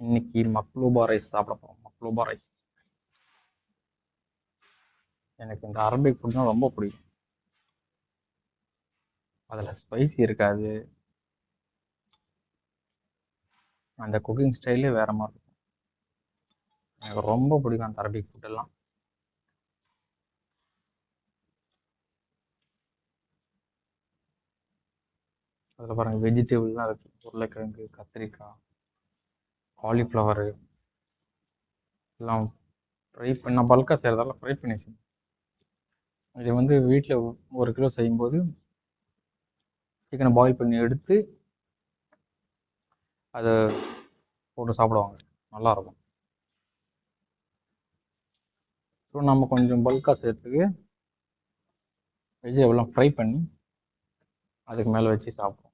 இன்னைக்கு மக்லூபா ரைஸ் சாப்பிட போகிறோம். மக்லூபா ரைஸ். எனக்கு இந்த அரபிக் ஃபுட்னா ரொம்ப பிடிக்கும். அதில் ஸ்பைசி இருக்காது, அந்த குக்கிங் ஸ்டைலே வேற மாதிரி இருக்கும். எனக்கு ரொம்ப பிடிக்கும் அந்த அரபிக் ஃபுட்டெல்லாம். அதில் பாருங்கள், வெஜிடபிள்லாம் இருக்குது. உருளைக்கிழங்கு, கத்திரிக்காய், காலிஃப்ளவரு எல்லாம் ஃப்ரை பண்ண பல்காக செய்கிறதால ஃப்ரை பண்ணி செய்யும். இது வந்து வீட்டில் 1 கிலோ செய்யும்போது சிக்கனை பாயில் பண்ணி எடுத்து அதை போட்டு சாப்பிடுவாங்க, நல்லாயிருக்கும். ஸோ நம்ம கொஞ்சம் பல்காக செய்கிறதுக்கு வெஜிடபிள்லாம் ஃப்ரை பண்ணி அதுக்கு மேலே வச்சு சாப்பிடுவோம்.